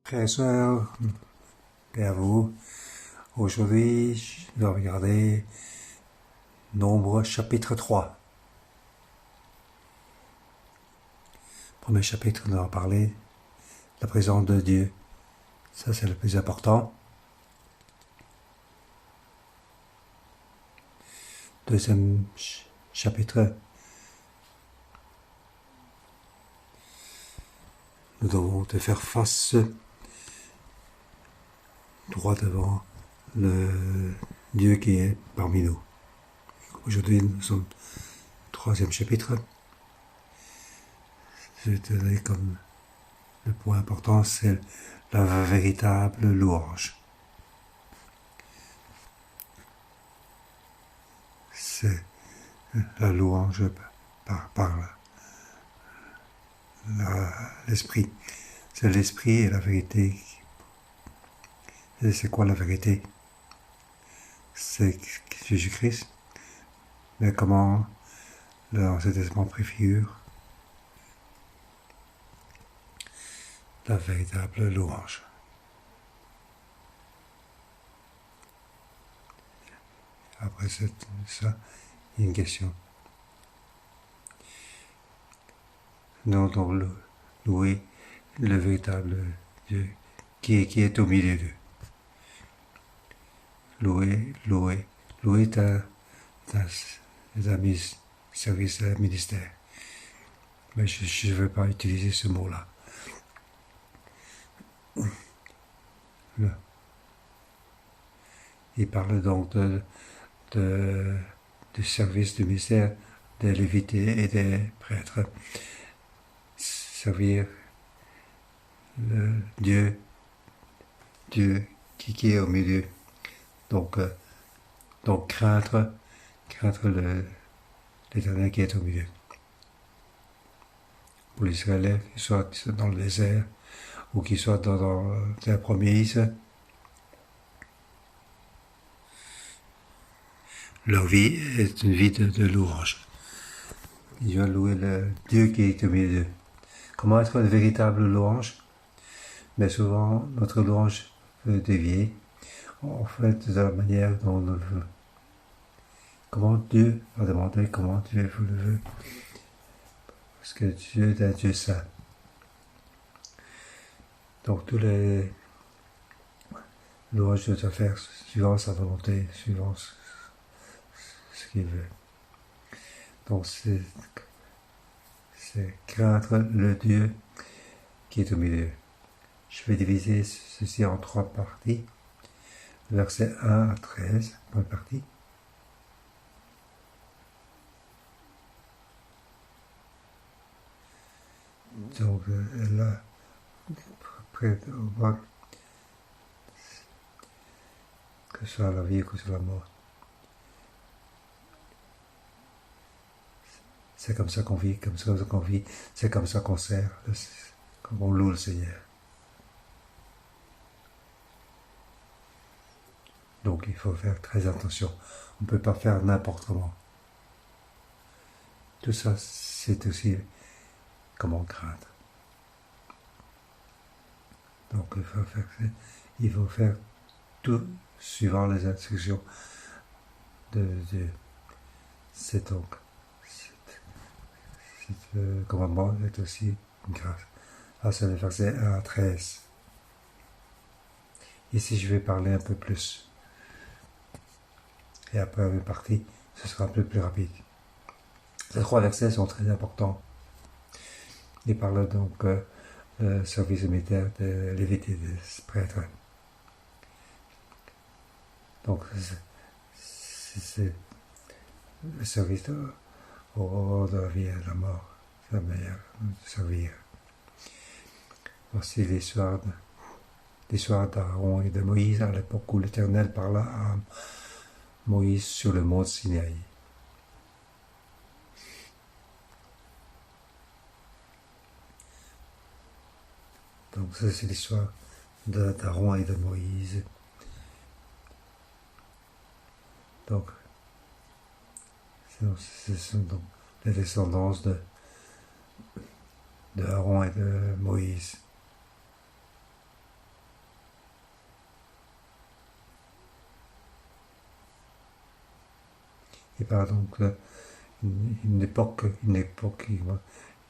Frères et sœurs, paix à vous. Aujourd'hui, je vais regarder Nombre chapitre 3. Premier chapitre, nous allons parler de la présence de Dieu. Ça, c'est le plus important. Deuxième chapitre, nous devons te faire face droit devant le Dieu qui est parmi nous. Aujourd'hui, nous sommes au troisième chapitre. Je vais te donner comme le point important, c'est la véritable louange. C'est la louange par l'esprit. C'est l'esprit et la vérité. Et c'est quoi la vérité? C'est Jésus-Christ. Mais comment l'Ancien Testament préfigure la véritable louange. Après ça, il y a une question. Nous devons louer le véritable Dieu qui est au milieu d'eux. Louer ta service à ministère. Mais je ne veux pas utiliser ce mot-là. Il parle donc du service du ministère des lévités et des prêtres. Servir le Dieu qui est au milieu. Donc craindre l'Éternel qui est au milieu. Pour les Israéliens, qu'ils soient dans le désert ou qu'ils soient dans la promise, leur vie est une vie de louange. Ils doivent louer le Dieu qui est au milieu d'eux. Comment être une véritable louange? Mais souvent, notre louange veut dévier, en fait, de la manière dont on le veut. Comment Dieu va demander comment Dieu le veut? Parce que Dieu est un Dieu saint. Donc, tous les louanges doivent faire suivant sa volonté, suivant ce qu'il veut. Donc, c'est craindre le Dieu qui est au milieu. Je vais diviser ceci en 3 parties. Versets 1 à 13, première partie. Donc là, après, on voit que ce soit la vie ou que ce soit la mort. C'est comme ça qu'on vit, c'est comme ça qu'on sert, comme on loue le Seigneur. Donc il faut faire très attention. On ne peut pas faire n'importe comment. Tout ça, c'est aussi comment craindre. Donc il faut faire tout suivant les instructions de Dieu. C'est donc, ce commandement est aussi une grâce. Ah, c'est le verset 1 à 13. Ici, je vais parler un peu plus. Et après une partie, ce sera un peu plus rapide. Ces 3 versets sont très importants. Il parle donc du service militaire de lévité des prêtres. Donc, c'est le service au de la vie et de la mort. C'est la meilleure de servir. Voici l'histoire d'Aaron et de Moïse à l'époque où l'Éternel parla à Moïse sur le mont Sinaï. Donc ça, c'est l'histoire d'Aaron et de Moïse. Donc, ce sont donc les descendances de Aaron et de Moïse. il parle donc une époque,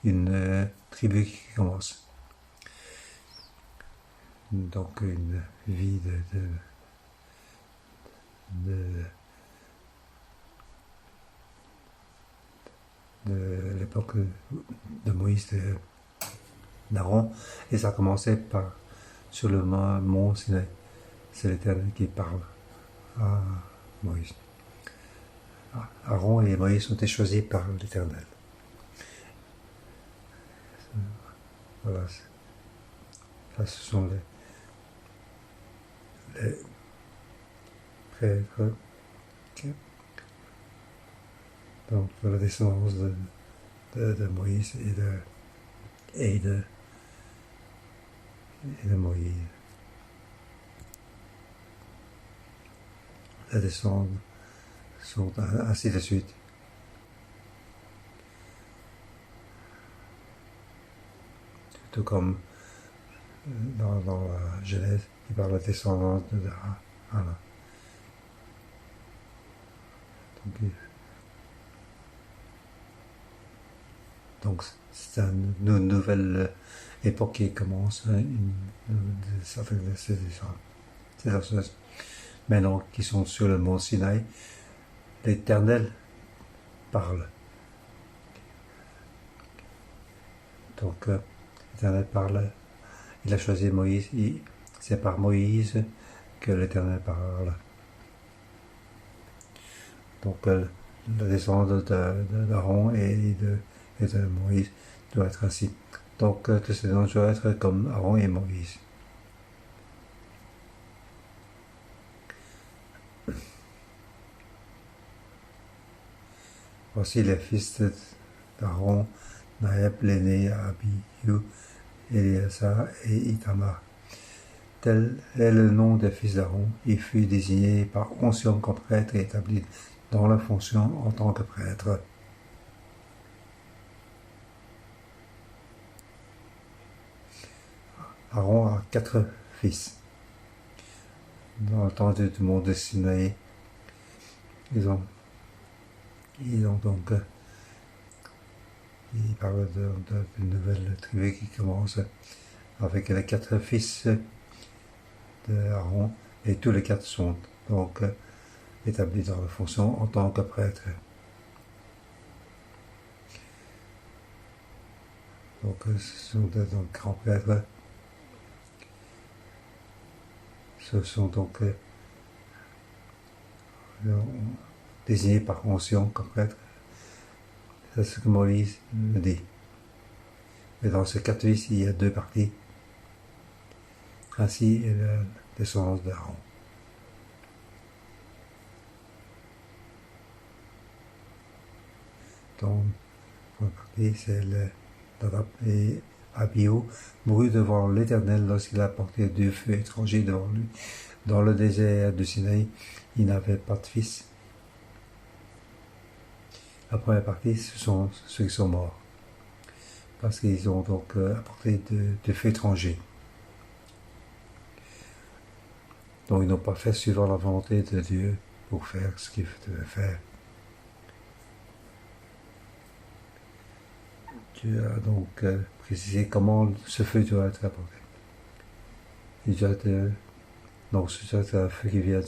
une tribu qui commence. Donc une vie de l'époque de Moïse, d'Aaron, et ça commençait par sur le mont Sinaï. C'est l'Éternel qui parle à Moïse. Aaron et Moïse ont été choisis par l'Éternel. Voilà. Là, ce sont les prêtres. Donc, la descendance de Moïse et de Moïse. La descendance sont ainsi de suite. Tout comme dans la Genèse, il parle de la descendance de Anna. Donc c'est une nouvelle époque qui commence, ça fait ces choses maintenant qui sont sur le mont Sinaï. L'Éternel parle. Donc l'Éternel parle. Il a choisi Moïse. C'est par Moïse que l'Éternel parle. Donc la descendance d'Aaron et de Moïse doit être ainsi. Donc tous ces gens doivent être comme Aaron et Moïse. Voici les fils d'Aaron, Naëb, l'aîné, Abihu, Éléazar et Itamar. Tel est le nom des fils d'Aaron. Il fut désigné par onction comme prêtre et établi dans la fonction en tant que prêtre. Aaron a 4 fils. Dans le temps du monde de Sinaï, ils ont donc, il parle d'une nouvelle tribu qui commence avec les 4 fils d'Aaron, et tous les 4 sont donc établis dans la fonction en tant que prêtre. Donc ce sont donc grands prêtres. Ce sont donc désignés par onction comme prêtre. C'est ce que Moïse me dit. Mais dans ces 4 fils, il y a 2 parties. Ainsi est la descendance d'Aaron. Donc, pour la partie, c'est Nadab et Abihu mourut devant l'Éternel lorsqu'il a porté 2 feux étrangers devant lui. Dans le désert de Sinaï, il n'avait pas de fils. La première partie, ce sont ceux qui sont morts, parce qu'ils ont donc apporté 2 feux étrangers. Donc ils n'ont pas fait suivant la volonté de Dieu pour faire ce qu'il devait faire. Dieu a donc précisé comment ce feu doit être apporté. Il doit être, donc ce doit être un feu qui vient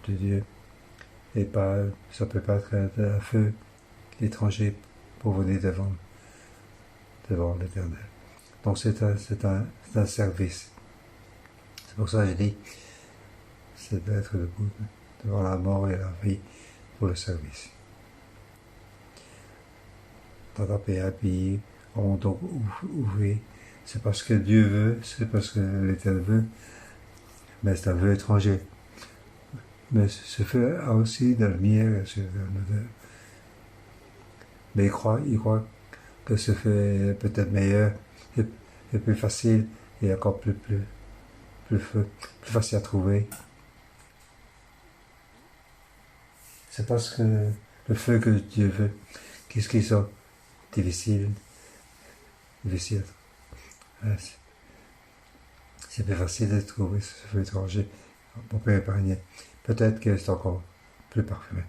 de Dieu. Et pas, ça ne peut pas être un feu étranger pour venir devant l'Éternel. Donc c'est un service. C'est pour ça que je dis, c'est d'être debout devant la mort et la vie pour le service. Nadab et Abihu ont donc ouvert. C'est parce que Dieu veut, c'est parce que l'Éternel veut, mais c'est un vœu étranger. Mais ce feu a aussi de la lumière sur le. Mais il croit que ce feu est peut-être meilleur et plus facile et encore plus facile à trouver. C'est parce que le feu que Dieu veut, qu'est-ce qui sont difficile. C'est plus facile de trouver ce feu étranger pour épargner. Peut-être que c'est encore plus parfumé.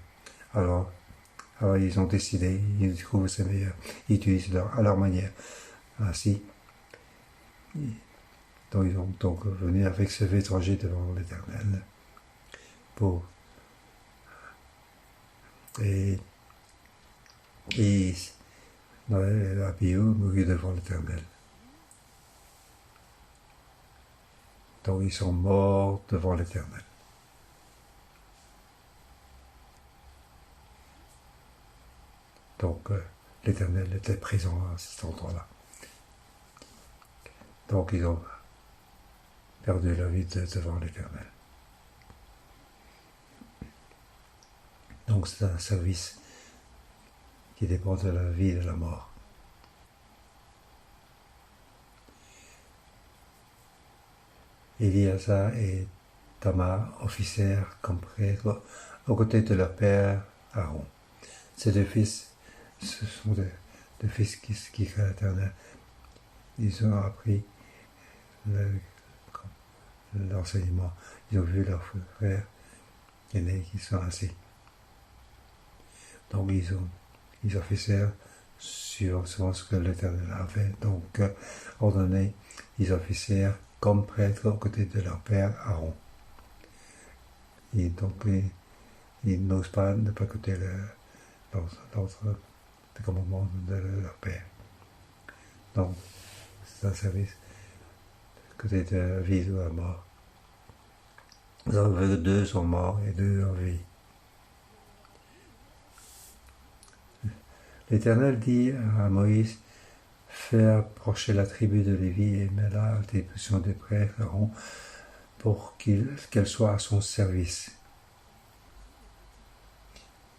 Alors, alors ils ont décidé, ils trouvent c'est meilleur, ils utilisent à leur manière. Ainsi, donc ils ont donc venu avec ce feu étranger devant l'Éternel pour et Abihu mourut devant l'Éternel. Donc ils sont morts devant l'Éternel. Donc l'Éternel était présent à cet endroit-là. Donc ils ont perdu la vie devant l'Éternel. Donc c'est un service qui dépend de la vie et de la mort. Éliasa et Tamar officièrent comme prêtres aux côtés de leur père Aaron. Ces deux fils, ce sont deux fils qui créent l'Éternel. Ils ont appris l'enseignement. Ils ont vu leurs frères aînés qui sont assis. Donc ils officièrent suivant ce que l'Éternel avait donc ordonné. Ils officièrent comme prêtres aux côtés de leur père Aaron. Et donc ils n'osent pas ne pas écouter l'ordre de commandement de leur père. Donc c'est un service côté de la vie et de la mort. Donc deux sont morts et deux en vie. L'Éternel dit à Moïse, fais approcher la tribu de Lévi et mets-la à disposition des prêtres Aaron pour qu'elle soit à son service.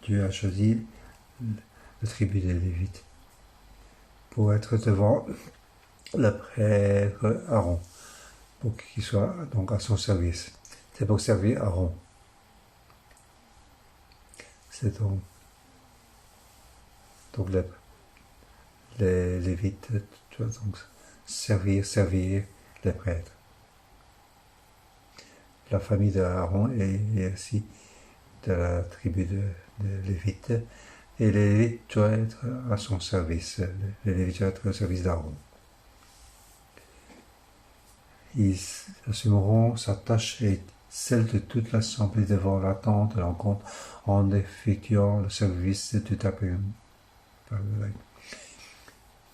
Dieu a choisi la tribu des Lévites pour être devant le prêtre Aaron, pour qu'il soit donc à son service. C'est pour servir Aaron. C'est donc les Lévites, tu vois, donc servir les prêtres. La famille d'Aaron est aussi de la tribu de Lévites, et les Lévites doivent être à son service. Les Lévites doivent être au service d'Aaron. Ils assumeront sa tâche et celle de toute l'assemblée devant la tente de l'encontre en effectuant le service du tabernacle.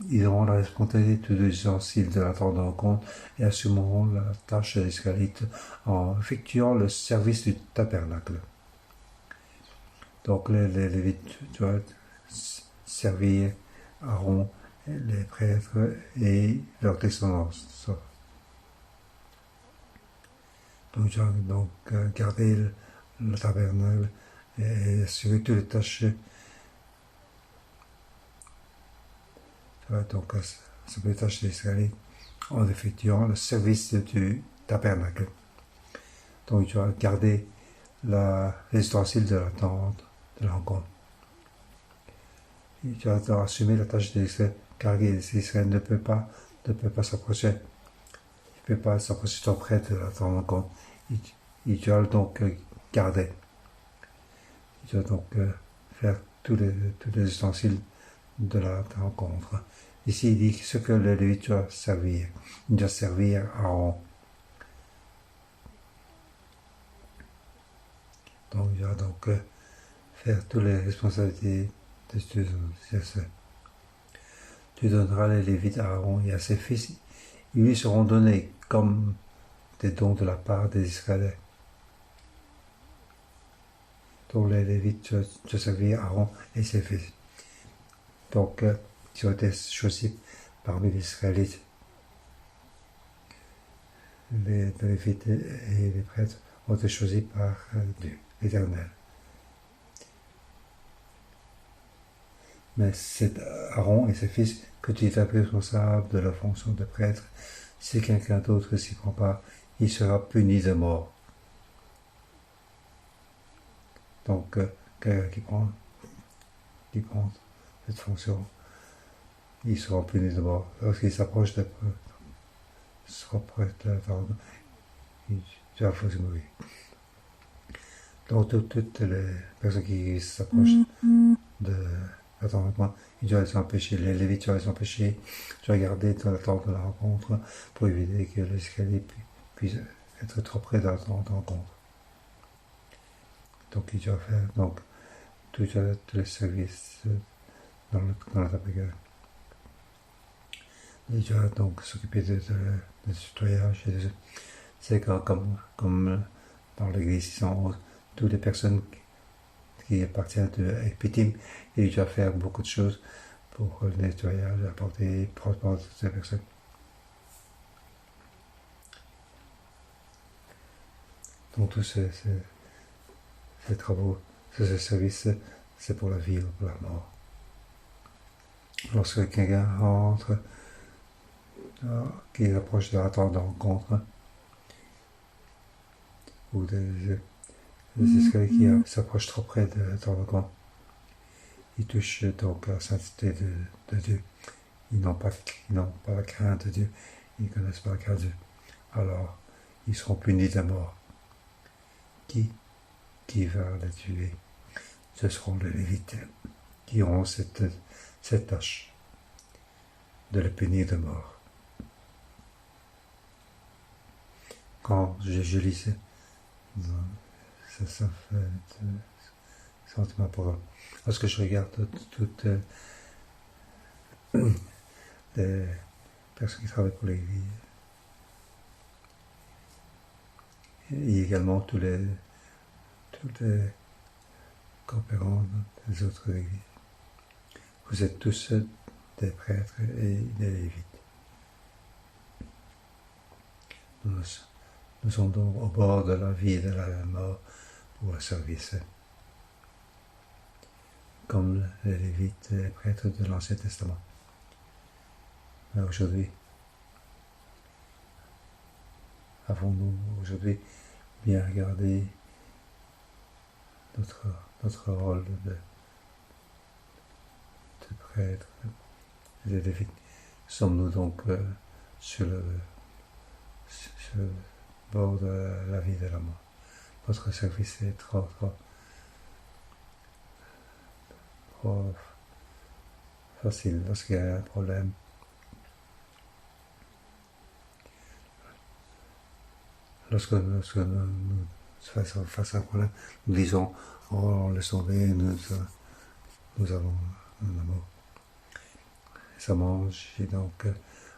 Ils auront la responsabilité de l'ustensile de la tente de rencontre et assumeront la tâche des Israélites en effectuant le service du tabernacle. Donc les Lévites doivent servir Aaron, les prêtres et leur descendance. Donc ils doivent garder le tabernacle et assurer toutes les tâches. Donc ça peut être tâche des Israélites en effectuant le service du tabernacle. Donc tu vas garder les ustensiles de la tente de l'encontre. Tu vas assumer la tâche des Israélites, car les Israélites ne peut pas s'approcher. Il ne peut pas s'approcher de ton prêtre de la tente de l'encontre. Il doit donc garder. Il doit donc faire tous les ustensiles de la rencontre. Ici, il dit ce que le Lévite doit servir. Il doit servir Aaron. Donc, il doit donc faire toutes les responsabilités de ce. Tu donneras les Lévites à Aaron et à ses fils. Ils lui seront donnés comme des dons de la part des Israélites. Donc, les Lévites doivent servir Aaron et ses fils. Donc, ils ont été choisis parmi les Israélites. Les Lévites et les prêtres ont été choisis par Dieu, l'Éternel. Mais c'est Aaron et ses fils que tu es responsable de la fonction de prêtre. Si quelqu'un d'autre s'y prend pas, il sera puni de mort. Donc, quelqu'un qui prend cette fonction, ils seront punis de mort. Lorsqu'ils s'approchent de sera prêt à attendre, il va mourir. Donc toutes les personnes qui s'approchent de l'attendement, ils doivent s'empêcher, les Lévites doivent s'empêcher de regarder dans l'attente de la rencontre pour éviter que l'escalier puisse être trop près de la rencontre. Donc ils doivent faire tous les services dans la tabernacle. Ils doivent donc s'occuper du nettoyage. C'est comme dans l'église, ils sont toutes les personnes qui appartiennent à Epitim, et ils doivent faire beaucoup de choses pour le nettoyage, apporter transport de ces personnes. Donc tous ces travaux, ces services, c'est pour la vie ou pour la mort. Lorsque quelqu'un rentre, qui approche de la tente de rencontre, ou des escaliers qui s'approchent trop près de la tente de rencontre, ils touchent donc la sainteté de Dieu. Ils n'ont pas la crainte de Dieu, ils ne connaissent pas la crainte de Dieu. Alors, ils seront punis de mort. Qui va les tuer? Ce seront les Lévites qui auront cette tâche de les punir de mort. Quand je lisais, ça fait sentiment pour eux. Lorsque je regarde toutes les personnes qui travaillent pour l'Église, et également tous les coopérants des autres églises. Vous êtes tous des prêtres et des lévites. Nous sommes donc au bord de la vie et de la mort pour le service. Comme les lévites et les prêtres de l'Ancien Testament. Mais aujourd'hui, avons-nous aujourd'hui bien regardé notre rôle de prêtre et de lévite? Sommes-nous donc sur le bord de la vie et de la mort? Notre service est trop facile lorsqu'il y a un problème. Lorsque nous face à un problème, nous disons, oh, laisse tomber, nous avons un amour. Ça mange, et donc,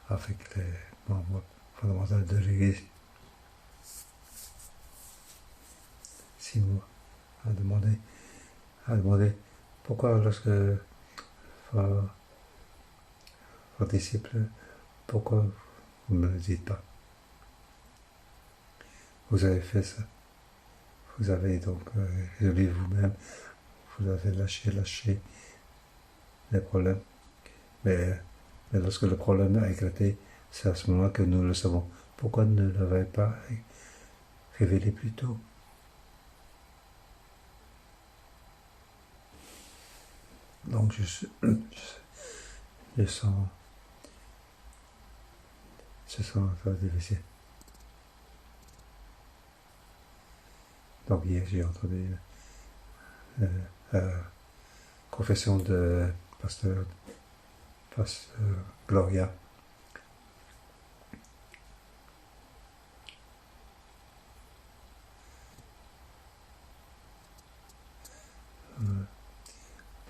avec les membres fondamentaux de l'Église, Simon a demandé pourquoi lorsque vos disciples, pourquoi vous ne le dites pas? Vous avez fait ça. Vous avez donc résolu vous-même. Vous avez lâché les problèmes. Mais lorsque le problème a éclaté, c'est à ce moment que nous le savons. Pourquoi ne l'avez pas révélé plus tôt? Donc je sens très difficile. Donc hier j'ai entendu confession de pasteur Gloria.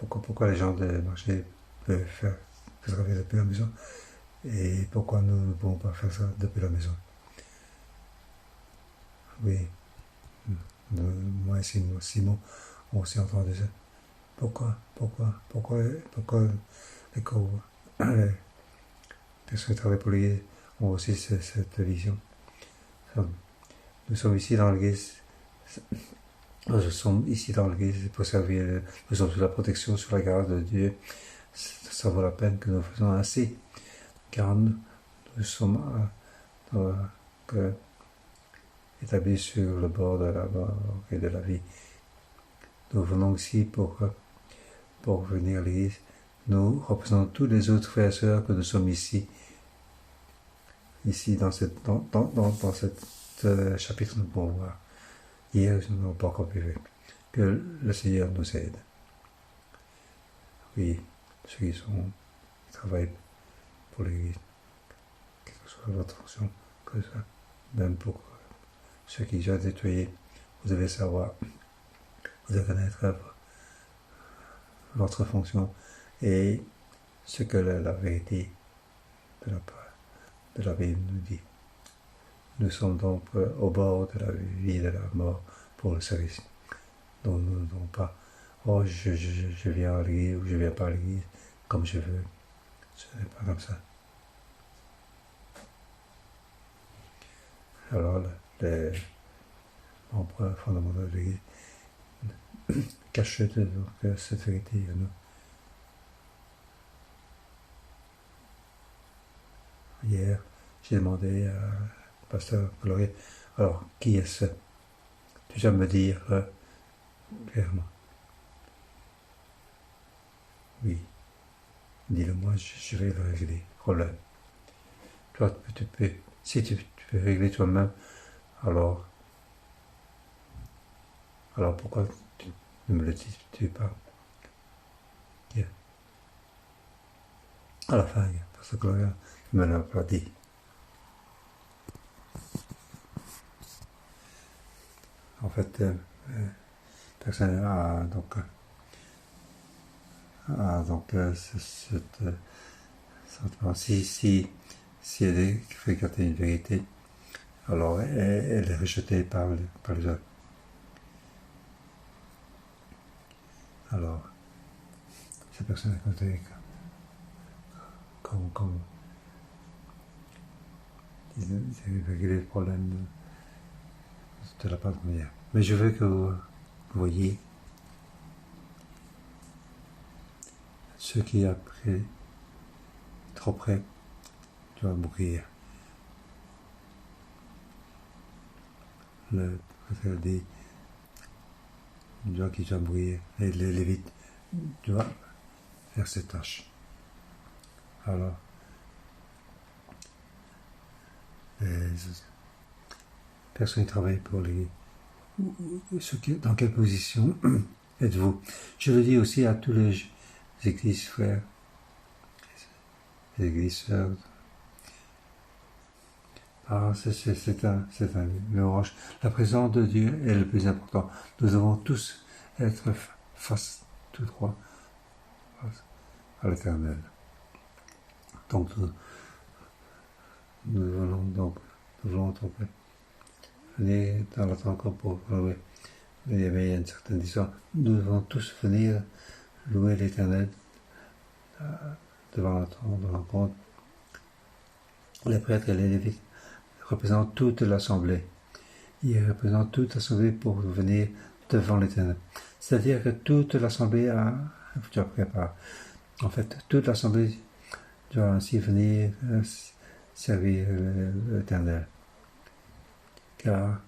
Pourquoi les gens de marché peuvent faire travailler depuis la maison et pourquoi nous ne pouvons pas faire ça depuis la maison? Oui, moi et Simon ont aussi entendu ça. Pourquoi les personnes qui travaillent pour l'Église ont aussi cette vision? Nous sommes ici dans l'Église. Nous sommes ici dans l'Église pour servir. Nous sommes sous la protection, sous la grâce de Dieu. Ça vaut la peine que nous faisons ainsi, car nous sommes établis sur le bord de la mort et de la vie. Nous venons ici pour venir à l'Église. Nous représentons tous les autres frères et sœurs que nous sommes ici dans ce chapitre, nous pouvons voir Hier, nous n'avons pas encore privé. Que le Seigneur nous aide. Oui, ceux qui travaillent pour l'Église, quelle que soit votre fonction, que ça, même pour ceux qui sont nettoyés, vous devez savoir, vous devez connaître votre fonction et ce que la vérité de la Bible nous dit. Nous sommes donc au bord de la vie et de la mort pour le service. Donc nous ne devons pas, oh je viens à l'église ou je viens pas à l'église comme je veux. Ce n'est pas comme ça. Alors les membres fondamentaux de l'église cachent donc cette vérité à nous. Hier, j'ai demandé à Pasteur Gloria, alors qui est-ce? Tu vas me dire clairement. Oui, dis-le-moi, je vais le régler. Problème. Toi, si tu peux régler toi-même, alors pourquoi tu ne me le dis pas? Yeah. À la fin, parce que Gloria ne me l'a pas dit. En fait, personne a donc cette si elle fait garder une vérité, alors elle est rejetée par les autres. Alors, ces personnes à côté, comme ils régler le problème de la part de manière. Mais je veux que vous voyez ce qui est après, trop près, tu vas mourir. Le préfet dit, qui doit mourir, et les Lévites doivent faire cette tâche. Alors, les personnes qui travaillent pour les... Dans quelle position êtes-vous? Je le dis aussi à tous les églises frères, les églises sœurs. C'est un mélange. La présence de Dieu est le plus important. Nous devons tous être face, tous trois, à l'Éternel. Donc, nous voulons donc venir dans la temple pour louer. Il y avait une certaine histoire. Nous devons tous venir louer l'Éternel devant la tente de rencontre. Les prêtres et les lévites représentent toute l'assemblée. Ils représentent toute l'assemblée pour venir devant l'Éternel. C'est-à-dire que toute l'assemblée doit préparer. En fait, toute l'assemblée doit ainsi venir servir l'Éternel. Car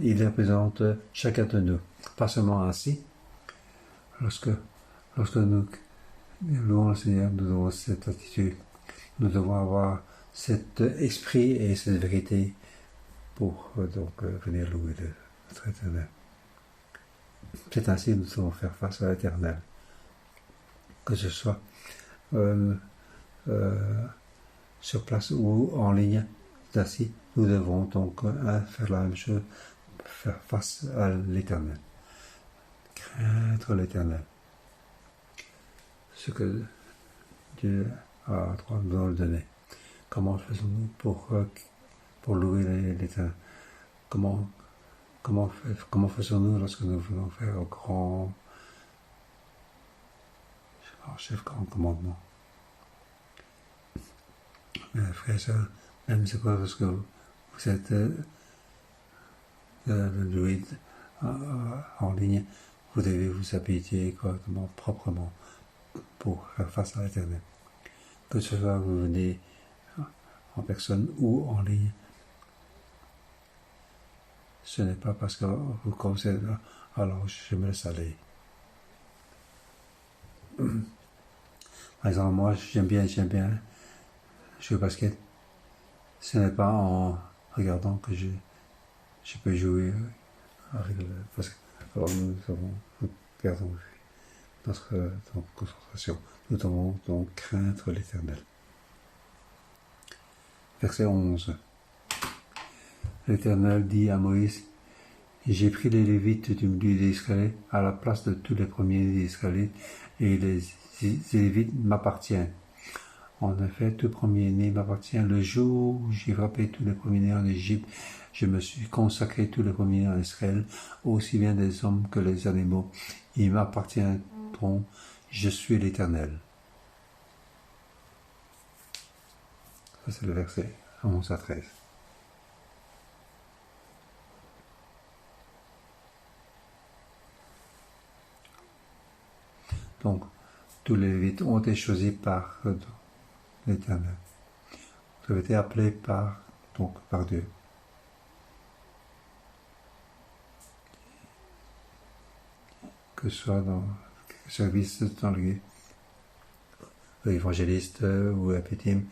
il représente chacun de nous. Pas seulement ainsi. Lorsque nous louons le Seigneur, nous avons cette attitude. Nous devons avoir cet esprit et cette vérité pour venir louer notre Éternel. C'est ainsi que nous devons faire face à l'Éternel. Que ce soit sur place ou en ligne, ainsi, nous devons donc faire la même chose, faire face à l'Éternel. Craindre l'Éternel. Ce que Dieu a droit de nous donner. Comment faisons-nous pour louer l'Éternel? Comment faisons-nous lorsque nous voulons faire un grand commandement? Frères et sœurs, même c'est pas parce que vous êtes loué en ligne, vous devez vous habiller correctement, proprement, pour faire face à l'Éternel. Que ce soit vous venez en personne ou en ligne, ce n'est pas parce que vous commencez là, alors je me laisse aller. Par exemple, moi, j'aime bien jouer au basket. Ce n'est pas en regardant que je peux jouer parce que alors nous perdons notre concentration. Nous devons donc craindre l'Éternel. Verset 11. L'Éternel dit à Moïse, j'ai pris les Lévites du milieu d'Israël à la place de tous les premiers d'Israël, et les Lévites m'appartiennent. En effet, tout premier-né m'appartient. Le jour où j'ai frappé tous les premiers-nés en Égypte, je me suis consacré tous les premiers-nés en Israël, aussi bien des hommes que les animaux. Ils m'appartiendront. Je suis l'Éternel. Ça, c'est le verset 11 à 13. Donc, tous les Lévites ont été choisis par l'Éternel. Ils ont été appelés par Dieu. Que ce soit dans le service dans l'évangéliste ou l'apétime,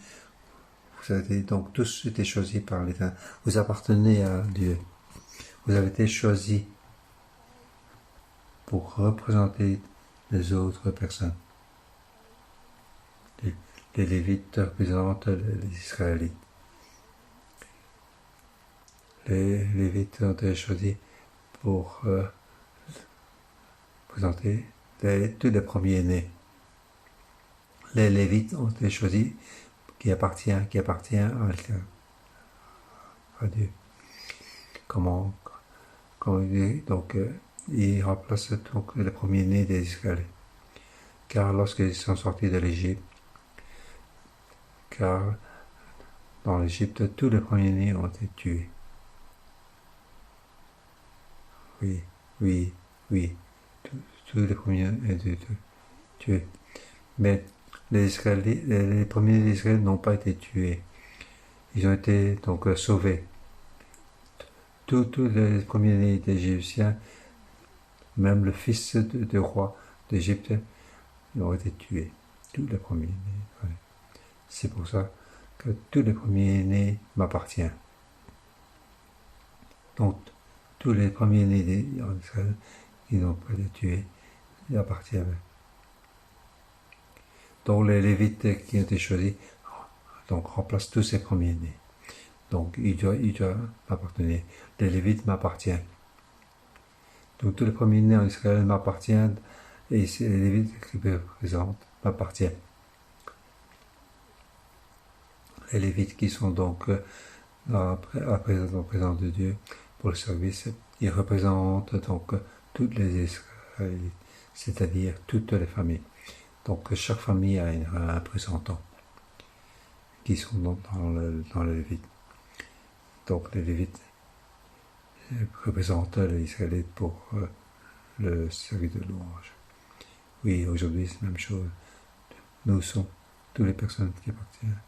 vous avez donc tous été choisis par l'Éternel. Vous appartenez à Dieu. Vous avez été choisis pour représenter les autres personnes. Les Lévites représentent les Israélites. Les Lévites ont été choisis pour présenter tous les premiers-nés. Les Lévites ont été choisis qui appartient à Dieu. Comment donc ils remplacent donc les premiers-nés des Israélites. Car lorsqu'ils sont sortis de l'Égypte, car dans l'Égypte, tous les premiers-nés ont été tués. Oui. Tous les premiers ont été tués. Mais les premiers d'Israël n'ont pas été tués. Ils ont été donc sauvés. Tous les premiers-nés d'Égyptiens, même le fils du roi d'Égypte, ont été tués. Tous les premiers-nés. Ouais. C'est pour ça que tous les premiers-nés m'appartiennent. Donc, tous les premiers-nés d'Israël, ils n'ont pas été tués, ils appartiennent. Donc, les Lévites qui ont été choisis, donc, remplacent tous ces premiers-nés. Donc, ils doivent m'appartenir. Les Lévites m'appartiennent. Donc, tous les premiers-nés en Israël m'appartiennent, et les Lévites qui me représentent m'appartiennent. Les Lévites qui sont donc la présence de Dieu pour le service, ils représentent donc toutes les Israélites, c'est-à-dire toutes les familles. Donc chaque famille a un représentant qui sont dans le Lévite. Donc les Lévites représentent les Israélites pour le service de louange. Oui, aujourd'hui c'est la même chose. Nous sommes toutes les personnes qui appartiennent.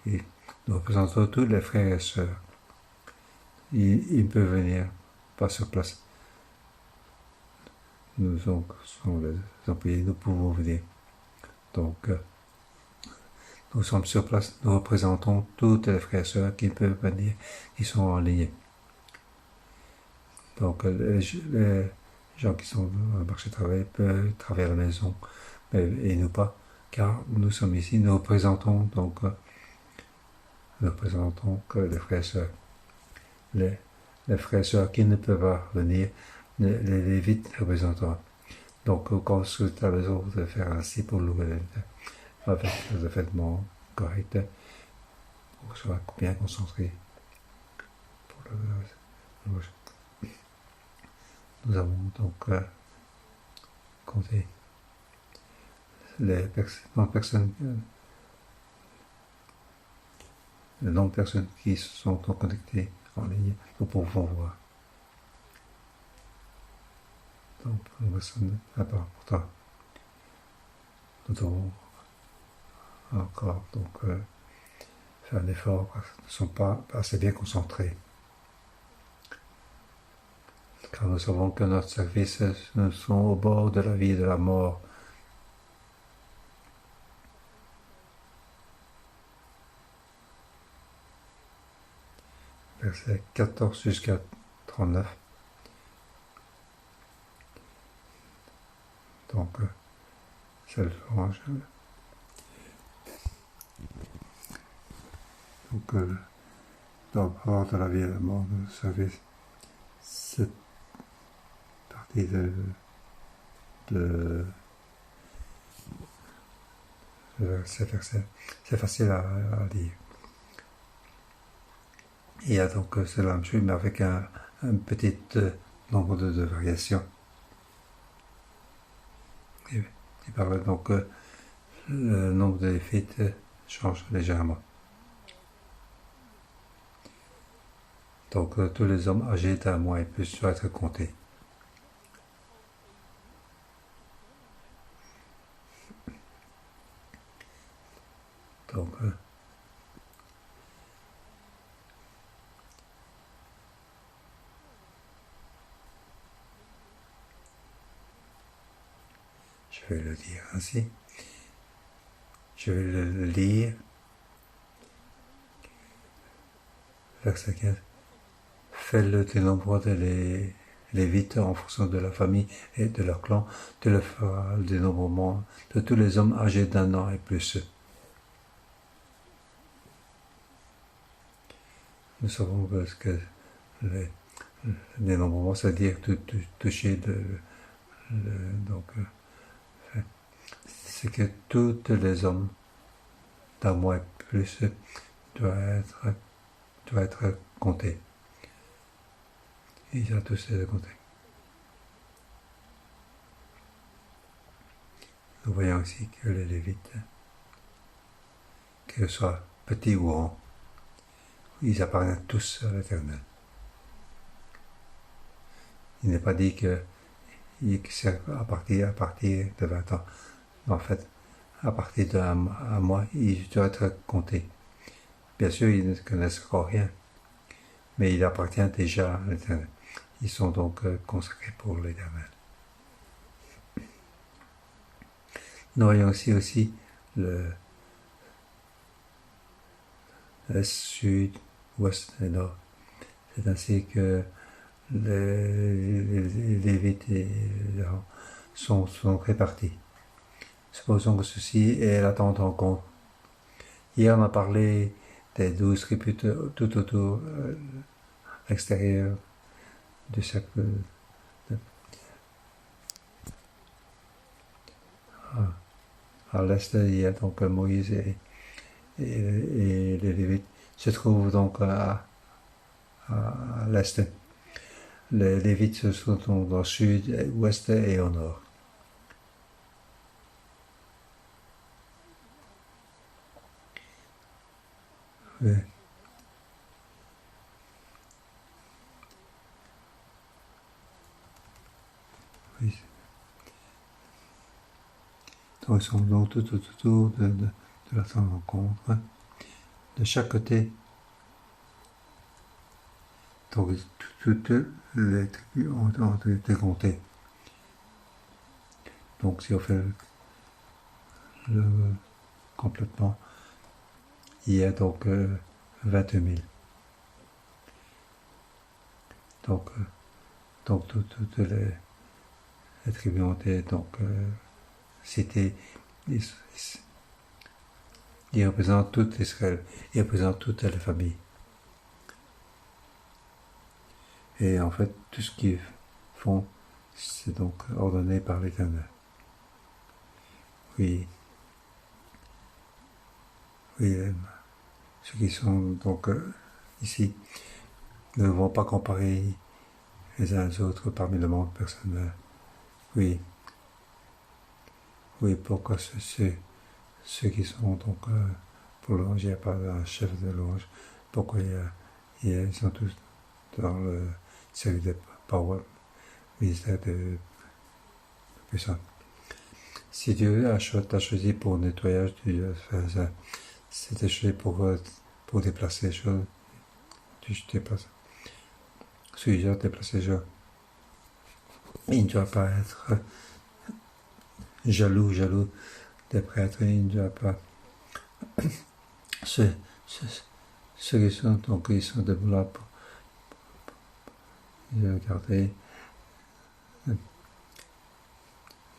Et nous représentons tous les frères et sœurs. Ils peuvent venir, pas sur place. Nous sommes les employés, nous pouvons venir. Donc, nous sommes sur place, nous représentons toutes les frères et sœurs qui peuvent venir, qui sont en ligne. Donc, les gens qui sont dans le marché de travail peuvent travailler à la maison, et nous pas, car nous sommes ici, nous représentons que les frères et sœurs. Les frères et sœurs qui ne peuvent pas venir, les Lévites représenteront. Donc, quand vous avez besoin de faire ainsi pour louer avec le vêtement correct, pour soit bien concentré. Nous avons donc compté le nombre de personnes qui sont connectées en ligne, nous pouvons voir. Donc, pour une personne important, nous devons encore faire un effort parce qu'ils ne sont pas assez bien concentrés. Car nous savons que notre service sont au bord de la vie et de la mort. Verset 14 jusqu'à 39. Donc, c'est le louange. Donc, dans le rapport de la vie et la mort, vous savez, cette partie de ces versets, c'est facile à lire. Il y a donc c'est la même chose, mais avec un petit nombre de variations. Il parle donc le nombre de Lévites change légèrement. Donc tous les hommes âgés d'un mois et plus doivent être comptés. Donc je vais le dire ainsi. Je vais le lire. Verset 15. Fais le dénombre des Lévites en fonction de la famille et de leur clan. Tu le feras le dénombrement de tous les hommes âgés d'un an et plus. Nous savons que le dénombrement, c'est-à-dire toucher donc c'est que tous les hommes d'un mois et plus doivent être comptés. Ils ont tous été comptés. Nous voyons aussi que les Lévites, qu'ils soient petits ou grands, ils appartiennent tous à l'Éternel. Il n'est pas dit que c'est à partir de 20 ans. En fait, à partir d'un mois, ils doivent être comptés. Bien sûr, ils ne connaissent encore rien, mais ils appartiennent déjà à l'Éternel. Ils sont donc consacrés pour l'Éternel. Nous voyons aussi le est, sud, ouest et nord. C'est ainsi que les Lévites sont répartis. Supposons que ceci est l'attente en compte. Hier, on a parlé des 12 tribus tout autour à l'extérieur du cercle. À l'est, il y a donc Moïse et les Lévites se trouvent donc à l'est. Les Lévites se trouvent dans le sud, ouest et au nord. Oui. Oui. Donc, ils sont donc tout autour de la rencontre. De chaque côté, donc toutes les tribus ont été comptées. Donc si on fait le complètement, il y a donc 22 000. Donc toutes les tribus ont été donc citées. Ils représentent tout Israël, ils représentent toutes les familles. Et en fait, tout ce qu'ils font, c'est donc ordonné par l'Éternel. Oui, ceux qui sont donc ici ne vont pas comparer les uns aux autres parmi le monde personnel. Oui, pourquoi ceux qui sont donc pour louange, il n'y a pas un chef de louange. Pourquoi ils sont tous dans le série de power, ministère de puissance. Si Dieu t'a choisi pour nettoyage, tu dois faire ça. Si t'es choisi pour déplacer les choses, tu déplaces. Suis-je déplacer les choses. Il ne doit pas être jaloux des prêtres, il ne doit pas. Ceux qui sont donc ils sont debout là pour regarder.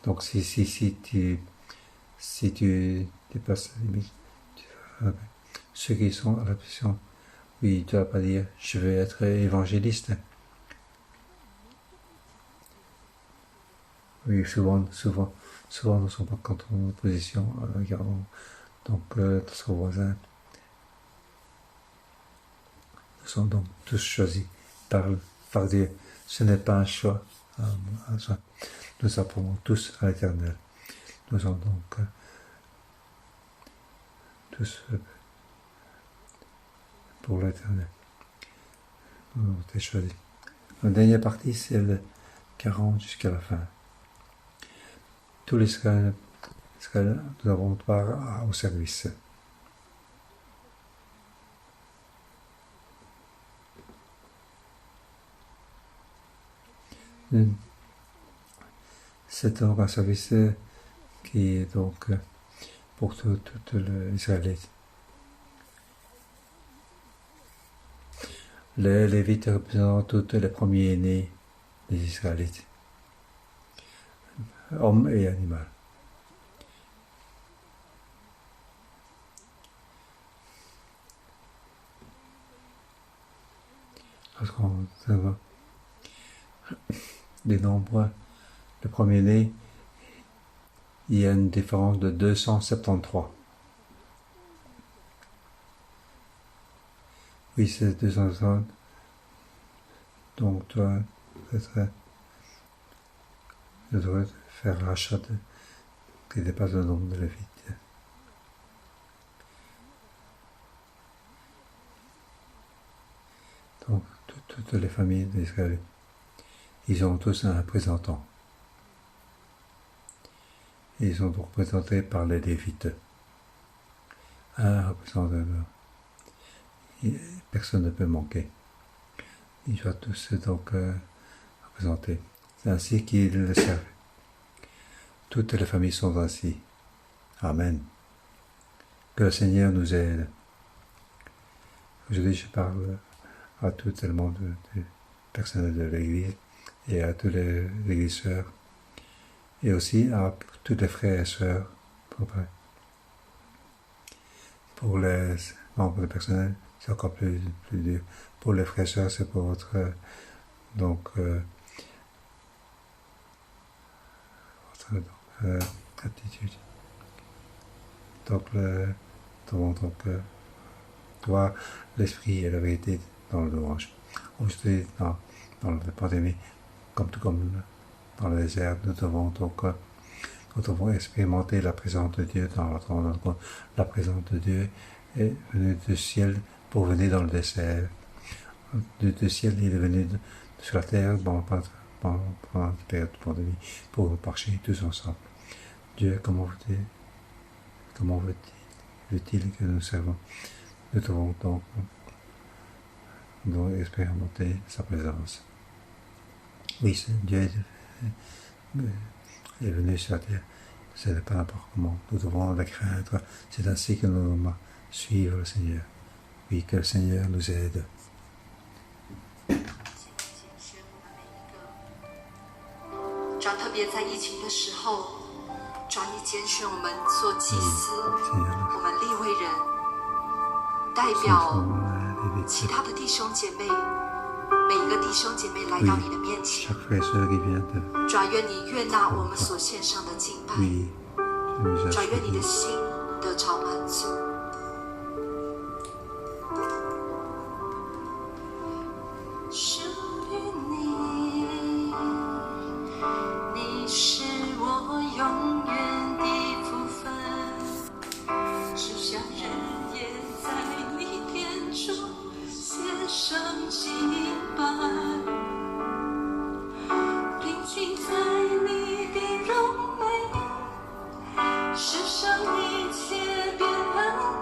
Donc si tu dépasses la limite, ceux qui sont à la position, oui, tu vas pas dire je veux être évangéliste. Oui, souvent nous ne sommes pas contre notre position. Regardons donc notre voisin. Nous sommes donc tous choisis par Dieu. Ce n'est pas un choix. Nous appartenons tous à l'Éternel. Nous sommes donc tous pour l'Éternel. Nous avons été choisis. La dernière partie, c'est le 40 jusqu'à la fin. Tous les scales, nous avons part au service. C'est donc un service qui est donc pour tout l'Israélite. Les Lévites représentent tous les premiers-nés des Israélites, hommes et animaux. Lorsqu'on voit les nombres, le premier-né, il y a une différence de 273. Oui, c'est 260. Donc, tu dois faire l'achat qui dépasse le nombre de Lévites. Donc, toutes les familles d'Israël, ils ont tous un représentant. Ils sont donc représentés par les Lévites. Un représentant. Personne ne peut manquer. Ils doivent tous donc représenter. C'est ainsi qu'ils le servent. Toutes les familles sont ainsi. Amen. Que le Seigneur nous aide. Aujourd'hui, je parle à tout le monde du personnel de l'Église et à tous les églisseurs et aussi à tous les frères et sœurs pour les membres du personnel. C'est encore plus dur. Pour les frères et sœurs, c'est pour votre attitude. Toi, l'esprit et la vérité dans le louange. Aujourd'hui, dans la pandémie, comme dans le désert, nous devons expérimenter la présence de Dieu dans notre monde. La présence de Dieu est venue du ciel pour venir dans le désert. Du ciel, il est venu sur la terre pendant la période de pandémie pour marcher tous ensemble. Dieu, comment veut-il que nous servons? Nous devons donc expérimenter sa présence. Oui, Dieu est venu sur la terre. Ce n'est pas n'importe comment. Nous devons le craindre. C'est ainsi que nous devons suivre le Seigneur. Oui, que le Seigneur nous aide. 主要特别在疫情的时候，主要你拣选我们做祭司，我们利未人，代表其他的弟兄姐妹，每一个弟兄姐妹来到你的面前，主要愿你悦纳我们所献上的敬拜，主要愿你的心得着满足。 世上一切变很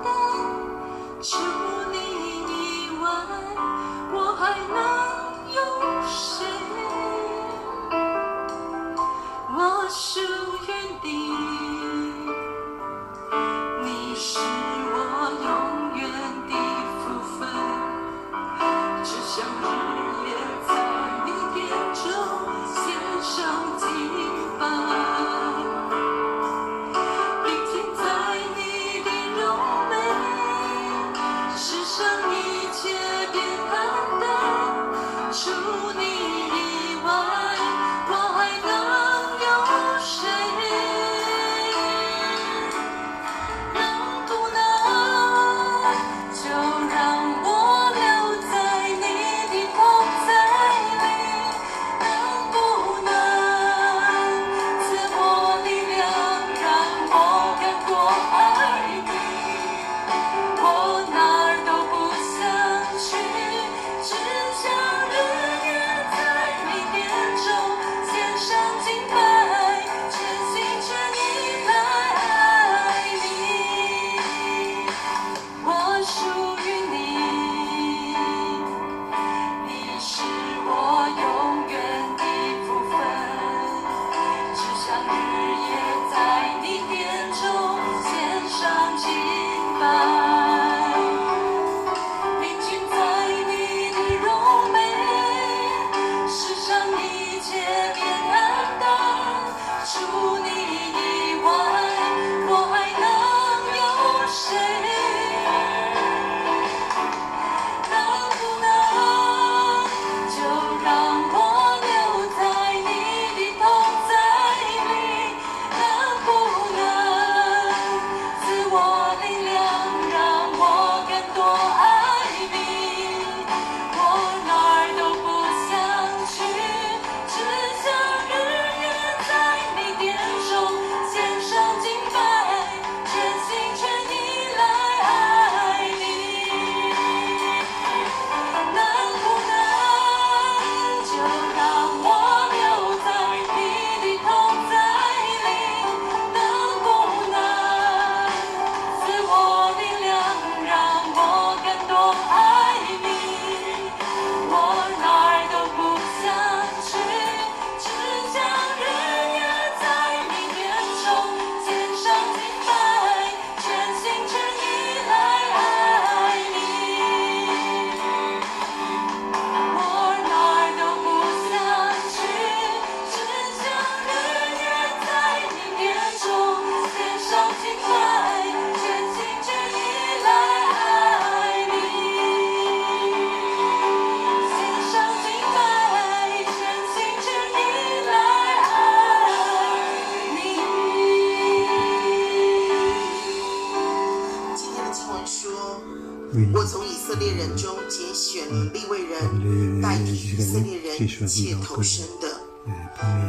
色列人中拣选了利未人，代替以色列人一切投生的。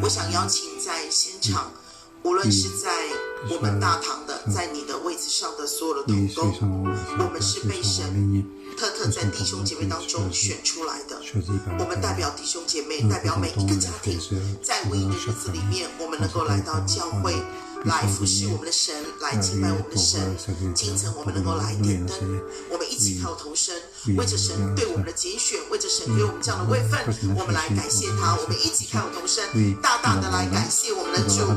我想邀请在现场，无论是在我们大堂的，在你的位置上的所有的同工，我们是被神特在弟兄姐妹当中选出来的。我们代表弟兄姐妹，代表每一个家庭，在无影的日子里面，我们能够来到教会，来服侍我们的神，来敬拜我们的神。今晨我们能够来点灯，我们一起靠同声，为着神对我们的拣选，为着神给我们这样的位分，我们来感谢他。我们一起靠同声，大大的来感谢我们的主。我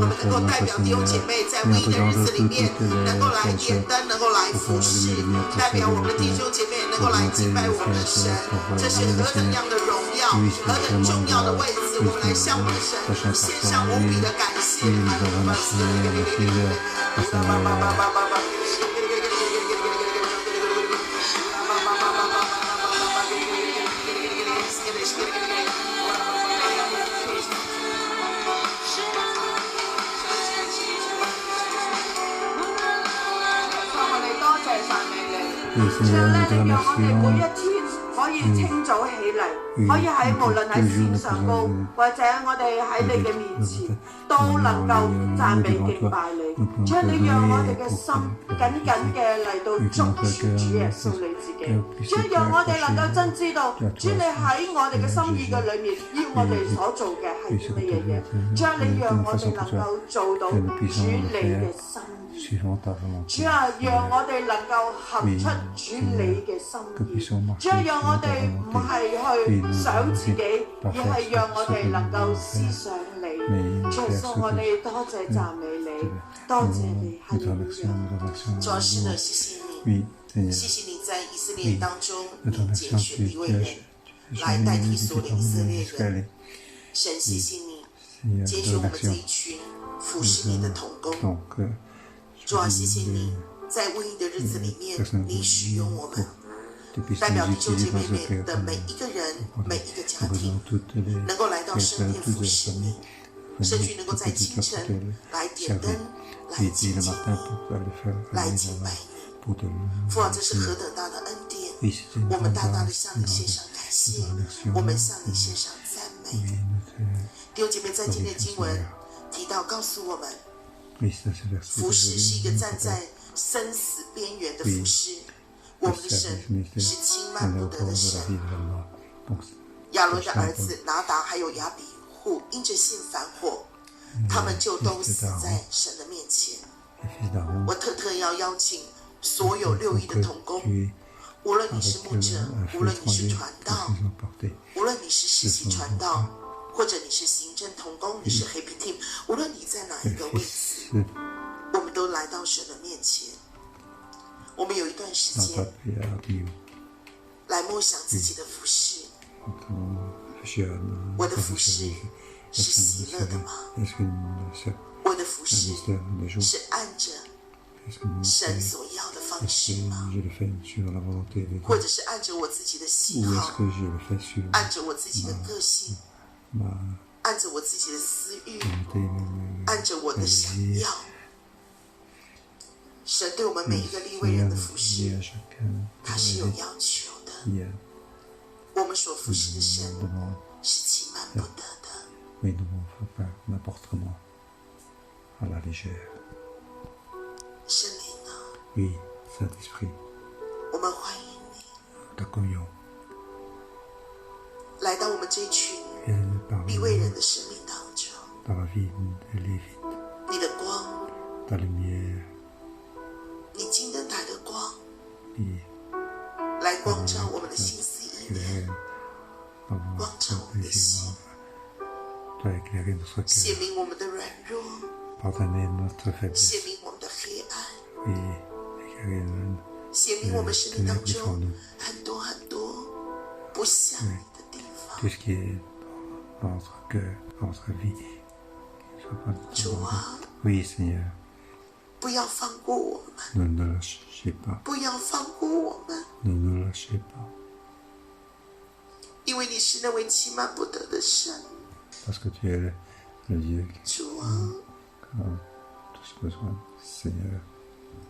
们能够代表弟兄姐妹，在无影的日子里面，能够来点灯，能够来服侍，代表我们的弟兄姐妹能够来敬拜我们的神。这是何等样的荣耀，何等重要的位置，我们来向我们的神献上无比的感谢。主啊，你讓我哋每一天可以清早起嚟，可以喺無論喺線上高，或者我哋喺你嘅面前，都能夠讚美敬拜你。主啊，你讓我哋嘅心緊緊嘅嚟到捉住主耶穌你自己。主啊，讓我哋能夠真知道，主你喺我哋嘅心意嘅裏面，要我哋所做嘅係啲乜嘢嘢。主啊，你讓我哋能夠做到主你嘅心意。主啊，讓我哋能夠合出主你嘅心意。主啊，讓我哋唔係去想自己，而係讓我哋能夠思想你。主耶穌，我哋多謝讚美你，多謝你，哈利路亞。主啊，是的，謝謝你，謝謝你在以色列當中，你揀選利未人來代替所有的以色列人。神，謝謝你揀選我們這一群服侍你的同工。主啊，謝謝你在瘟疫的日子裡面，你使用我們，代表弟兄姐妹們的每一個人、每一個家庭，能夠來到聖殿服侍你，甚至能夠在清晨來點燈、來親近你、來敬拜你。父啊，這是何等大的恩典！我們大大的向你獻上感謝，我們向你獻上讚美。弟兄姐妹，在今天的經文提到，告訴我們，服侍是一個站在生死邊緣的服侍。我們的神是輕慢不得的神。亞倫的兒子拿達還有亞比戶因着信反悔，他們就都死在神的面前。我特要邀請所有6億的同工，無論你是牧者，無論你是傳道，無論你是實習傳道，或者你是行政同工，你是 Happy Team， 無論你在哪一個位置，我們都來到神的面前。我們有一段時間來默想自己的服事。我的服事是喜樂的嗎？我的服事是按着神所要的方式嗎？或者是按着我自己的喜好，按着我自己的個性，按着我自己的私欲，按着我的想要？神對我們每一個利未人的服事，他是有要求的。我們所服事的神是輕慢不得的。聖靈啊，我們歡迎你來到我們這群利未人的生命當中。你的光，你金燈台的光，來光照我們的心思意念，光照我們的心，顯明我們的軟弱，顯明我們的黑暗，顯明我們生命當中很多很多不像你的地方。主啊，不要放過我們，不要放過我們，因為你是那位輕慢不得的神。主啊，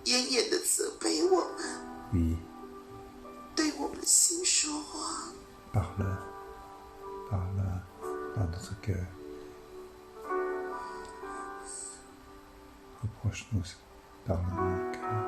嚴嚴的責備我們，对我们的心说话。Parle dans notre cœur. Reproche-nous, parle dans notre cœur.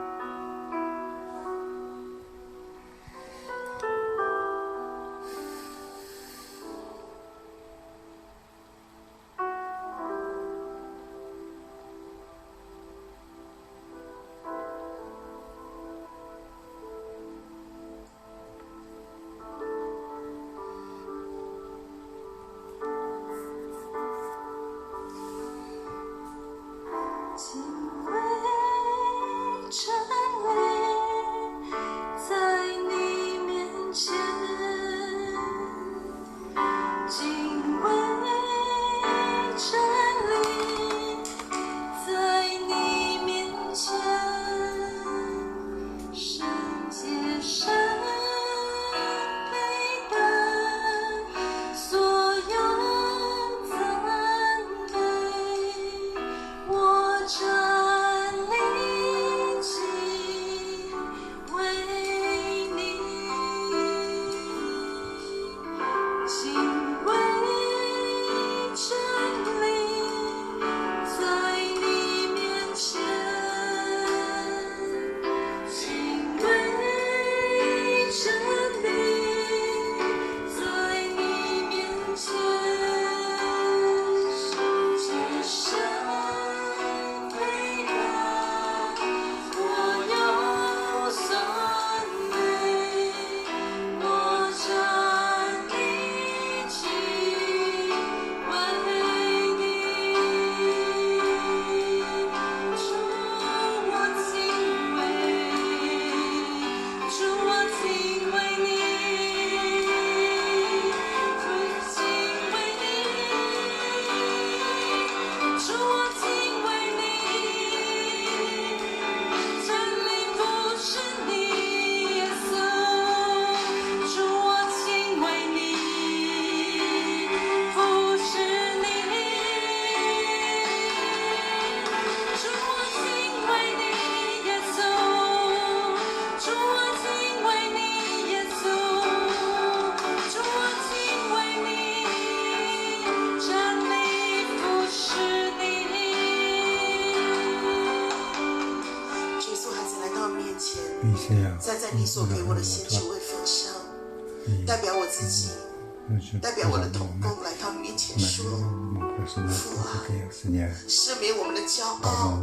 站在你所给我的献祭位份上，代表我自己，代表我的同工来到面前说：父啊，赦免我们的骄傲，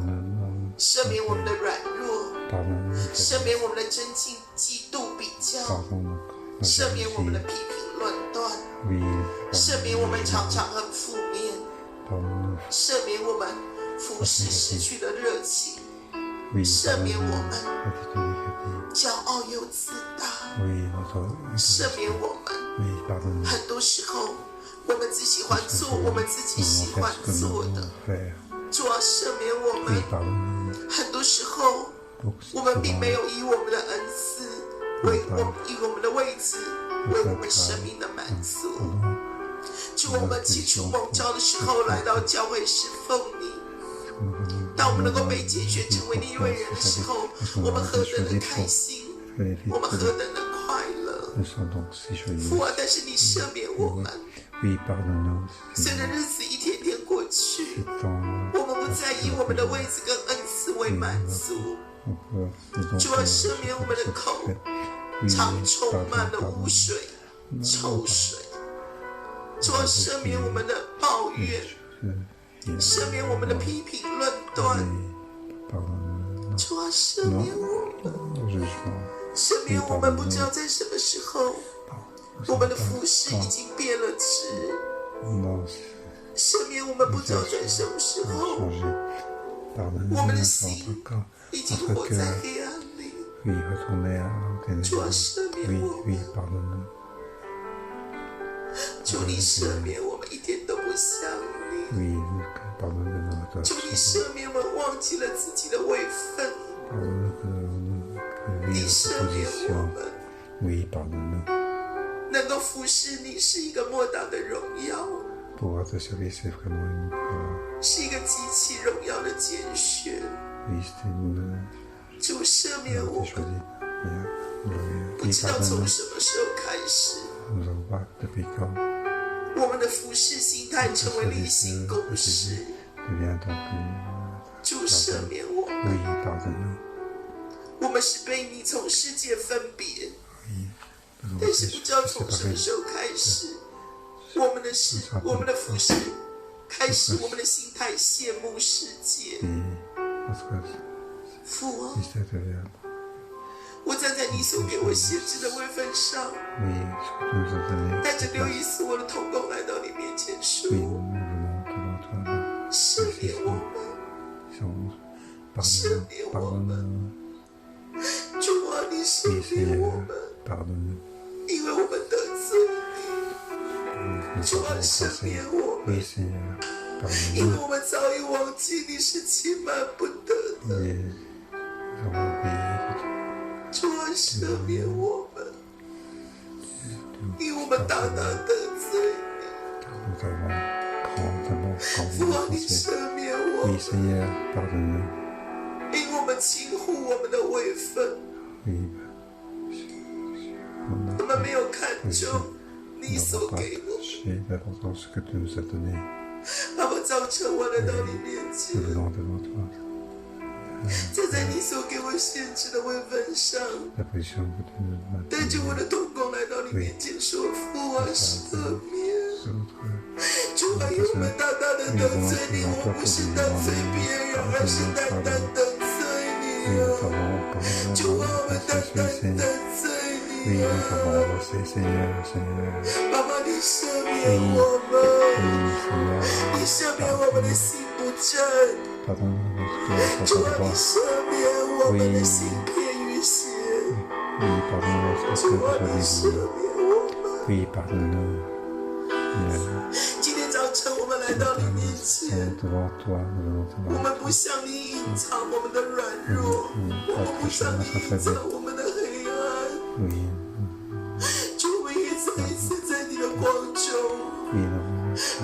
赦免我们的软弱，赦免我们的争竞、嫉妒、比较，赦免我们的批评、论断，赦免我们常常很负面，赦免我们服侍失去的热情，赦免我们骄傲又自大，赦免我们。很多时候，我们只喜欢做我们自己喜欢做的。主啊，赦免我们。很多时候，我们并没有以我们的恩赐以我们的位置为我们生命的满足。主，我们起初蒙召的时候来到教会侍奉你。当我们能够被拣选成为利未人的时候，我们何等的开心，我们何等的快乐。父啊，但是你赦免我们。随着日子一天天过去，我们不再以我们的位置跟恩赐为满足。主啊，赦免我们的口常充满了污水、臭水。主啊，赦免我们的抱怨，赦免我们的批评论断。主啊，赦免我们，赦免我们不知道在什么时候我们的服事已经变了质，赦免我们不知道在什么时候我们的心已经活在黑暗里。主啊，赦免我们，求你赦免我们一点都不像你。求你赦免我们忘记了自己的位分。你赦免我们，能够服侍你是一个莫大的荣耀，是一个极其荣耀的拣选。主，赦免我们，不知道从什么时候开始，我们的服侍心态成为例行公事。主赦免我们，我们是被你从世界分别，但是不知道从什么时候开始，我们的服侍开始，我们的心态羡慕世界。父啊，我站在你所给我写制的位分上，带着流遗死我的同工来到你面前说：赦免我们，赦免我们，主啊，你赦免我们，因为我们得罪你。主啊，赦免我们，因为我们早已忘记你是欺瞒不得的。主啊，赦免我们，因为我们大大得罪你。父啊，你赦免我们，因为我们轻忽我们的位分，我们没有看重你所给我们。爸爸，早晨我来到你面前，站在你所给我限制的位分上，带着我的同工来到你面前说：父啊，赦免。主啊，因为我们大大的得罪你，我不是得罪别人，而是单单得罪你啊！主啊，我们单单得罪你啊！爸爸，你赦免我们，你赦免我们的心不正。主啊，你赦免我们的心偏于邪。主啊，你赦免我们。今天早晨我们来到你面前，我们不向你隐藏我们的软弱，我们不向你隐藏我们的黑暗。主，我们也再一次在你的光中，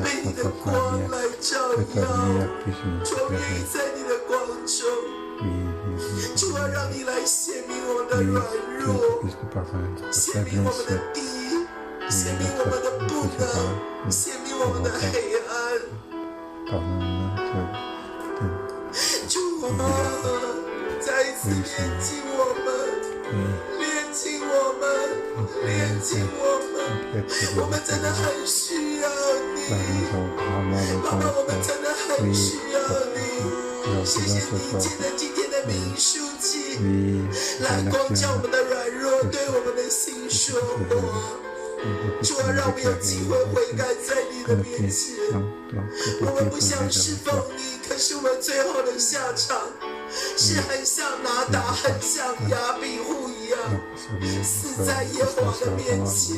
被你的光来照耀。主，我们愿意在你的光中，主啊，让你来显明我们的软弱，显明我们的低，显明我们的不能，显明我们的黑暗。主啊，再一次炼净我们，炼净我们，炼净我们。我们真的很需要你，爸爸，我们真的很需要你。谢谢你借着今天的民数记来光照我们的软弱，对我们的心说话。主啊，让我们有机会悔改在你的面前。我们不想侍奉你，可是我们最后的下场是很像拿达，很像亚比户一样，死在耶和华的面前。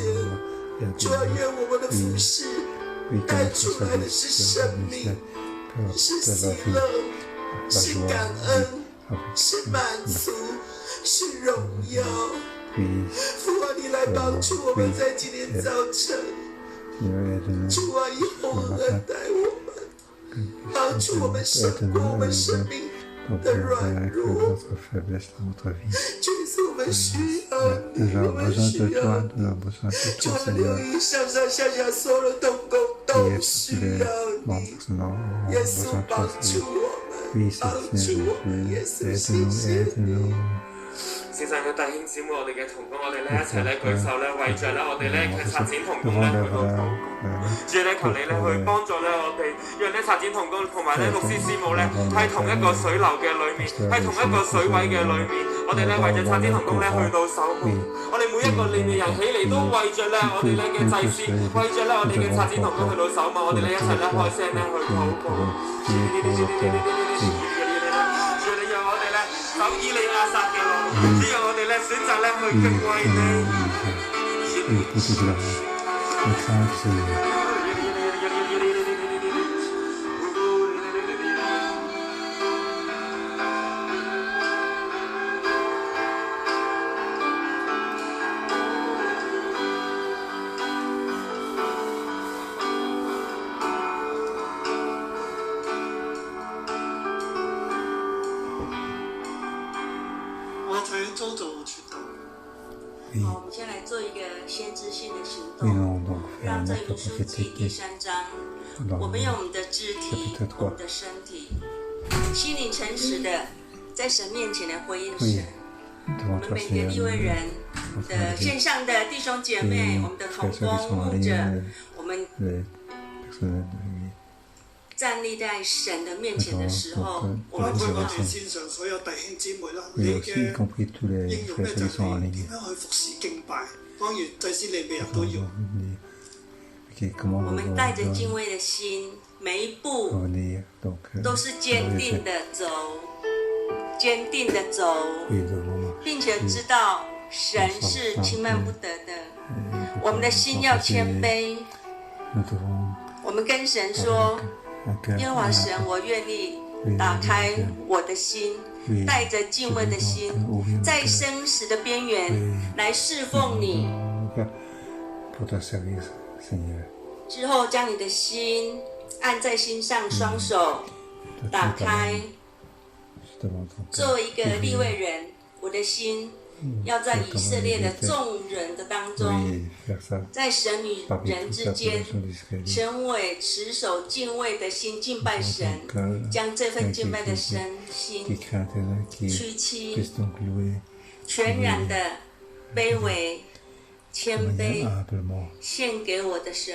主啊，愿我们的服事带出来的是生命，是喜乐，是感恩，是满足，是荣耀。父啊，你来帮助我们在今天早晨。主啊，以厚恩待我们，帮助我们胜过我们生命的软弱。主，我们需要你，我们需要你。主啊，留意上上下下所有的同工都需要你。耶稣帮助我们，帮助我们，耶稣，谢谢你。線上嘅弟兄姊妹，我哋嘅同工，我哋咧一齊咧舉手咧，為着咧我哋咧嘅拆剪同工咧去到禱告。主咧，求你咧去幫助咧我哋，讓咧拆剪同工同埋咧牧師師母咧喺同一個水流嘅裏面，喺同一個水位嘅裏面，我哋咧為着拆剪同工咧去到守望。我哋每一個年嘅人起嚟都為着咧我哋咧嘅祭司，為着咧我哋嘅拆剪同工去到守望。我哋咧一齊咧開聲咧去禱告。走以利亞撒嘅路，只有我哋咧選擇咧去敬畏你。我才周走去祷告。好，我们先来做一个先知性的行动，让在民数记第3章，我们用我们的肢体、我们的身体，心灵诚实的在神面前的回应神。我们每个利未人的线上的弟兄姐妹，我们的同工牧者，我们站立在神的面前的时候，我们知道。線上所有弟兄姊妹啦，你嘅應用咧就係點樣去服侍敬拜。當然祭司利未人都要。我們帶着敬畏的心，每一步都是堅定的走，堅定的走，並且知道神是輕慢不得的。我們的心要謙卑。我們跟神說。耶和華神，我願意打開我的心，帶着敬畏的心，在生死的邊緣來侍奉你。之後將你的心按在心上，雙手打開。作為一個利未人，我的心要在以色列的眾人的當中，在神與人之間，成為持守敬畏的心敬拜神，將這份敬拜的神心屈膝，全然的卑微謙卑，獻給我的神。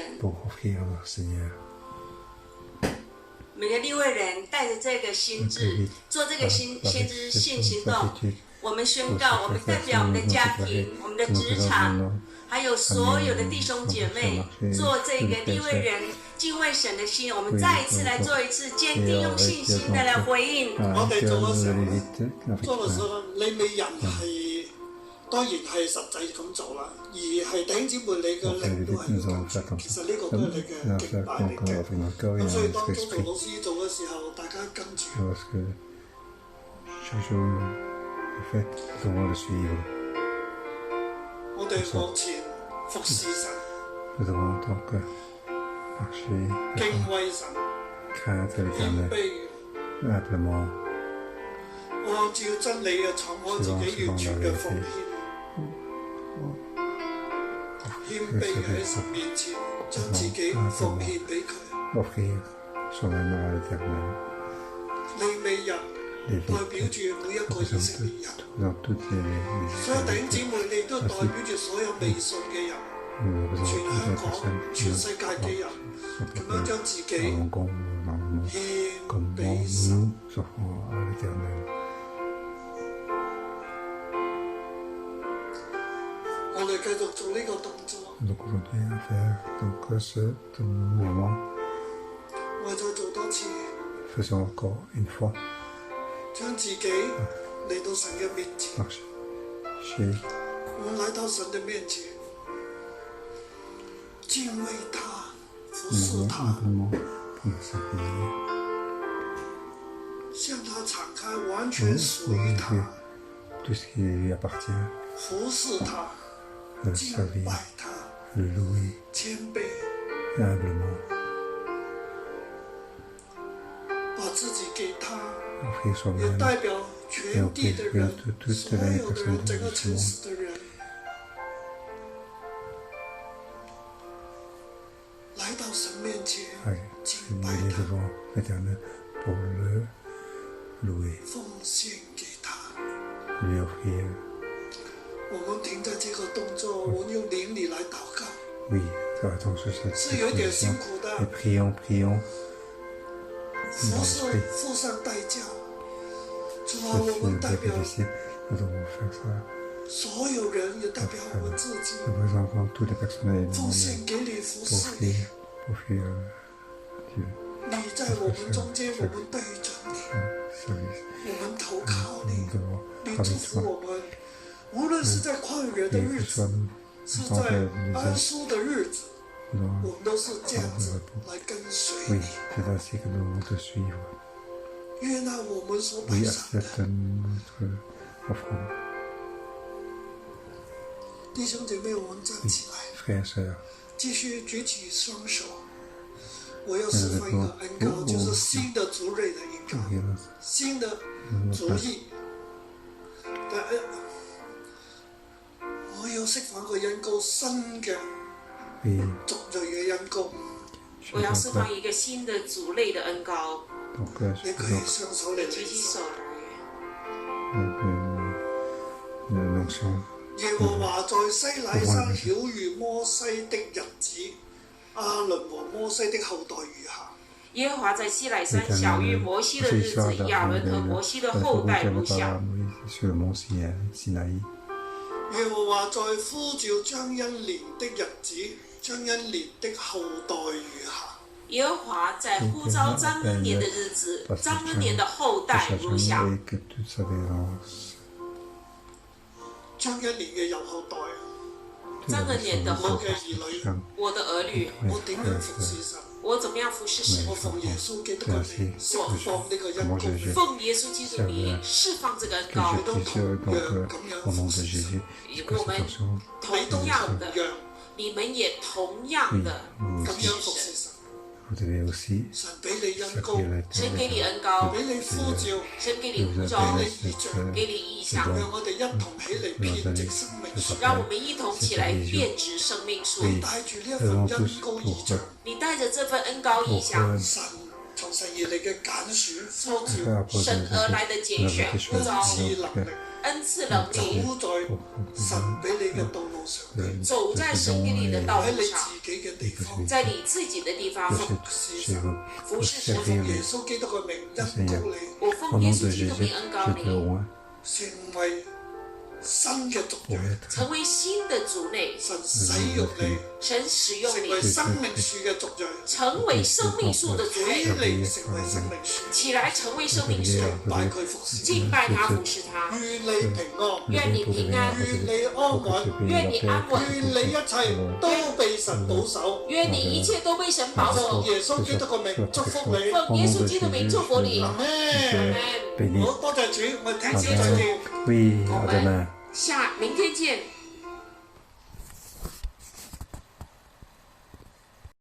每個利未人帶着這個心志，做這個先知性行動。我們宣告，我們代表我們的家庭、我們的職場，還有所有的弟兄姐妹，做這個利未人敬畏神的心。我們再一次來做一次堅定，用信心的來回應。我哋做嘅時候，利未人係當然係實際咁做啦，而係弟兄姊妹你嘅靈都係要跟住。其實呢個都係你嘅敬拜嚟嘅。咁所以當宗徒老師做嘅時候，大家跟住。我哋往前服侍神，敬畏神，謙卑嘅，按照真理嘅敞開自己完全嘅奉獻，謙卑喺神面前將自己奉獻俾佢。利未人代表住每一個以色列人，所有弟兄姊妹，你都代表住所有未信嘅人，全香港、全世界嘅人，咁樣將自己獻俾神。我哋繼續做呢個動作。我再做多次。將自己嚟到神嘅面前，我來到神的面前，敬畏他，服侍他，向他敞開，完全屬於他，服侍他，敬拜他，謙卑，把自己給他。也代表全地的人，所有的人，整個城市的人，來到神面前敬拜他，奉獻給他。我們停在這個動作，我們用靈裡來禱告，是有點辛苦的。服侍付上代價，主啊，我們代表所有人，也代表我們自己，奉獻給你服侍你。你在我們中間，我們對着你，我們投靠你，你祝福我們。無論是在曠野的日子，是在安舒的日子，我們都是這樣子來跟隨你。悅納我們所擺上的。弟兄姐妹，我們站起來，繼續舉起雙手。我要示範一個恩膏，就是新的族類的恩膏，新的族裔的恩。我要釋放個恩膏，新嘅族類嘅恩膏。我要釋放一個新的族類的恩膏。你舉起雙手嚟，舉起手來。耶和華在西乃山曉諭摩西的日子，亞倫和摩西的後代如下。耶和華在西乃山曉諭摩西的日子，亞倫和摩西的後代如下。耶和華在呼召張恩年的日子，張恩年的後代如下。耶和華在呼召張恩年的日子，張恩年的後代如下。張恩年嘅右後代，張恩年的後代，我的兒女，我點樣服侍神？我怎麼樣服侍神？我奉耶穌基督嘅名釋放呢個恩膏，奉耶穌基督的名釋放這個恩膏，都同樣咁樣服侍神。我們同樣的，你們也同樣的咁樣服侍神。神俾你恩膏，神給你恩膏，俾你呼召，神給你呼召，俾你異象，給你異象，讓我哋一同起嚟編織生命樹。讓我們一同起來編織生命樹。你帶住呢一份恩膏異象，你帶着這份恩膏異象，從神而嚟嘅揀選，從神而來的揀選，恩賜能力，走在神俾你嘅道路上面，走在神給你的道路上，喺你自己嘅地方，在你自己的地方服侍神，服侍神。我奉耶穌基督嘅名恩膏你，我奉耶穌基督名恩膏你，成為新嘅族類，成為新的族類。神使用你，神使用你，成為生命樹嘅族類，成為生命樹的族類，起來成為生命樹，起來成為生命樹，敬拜佢服侍，敬拜他服侍他。願你平安，願你平安，願你安穩，願你安穩，願你一切都被神保守，願你一切都被神保守。奉耶穌基督嘅名祝福你，奉耶穌基督名祝福你。阿門。好多謝主，我哋聽朝再見。我們明天見。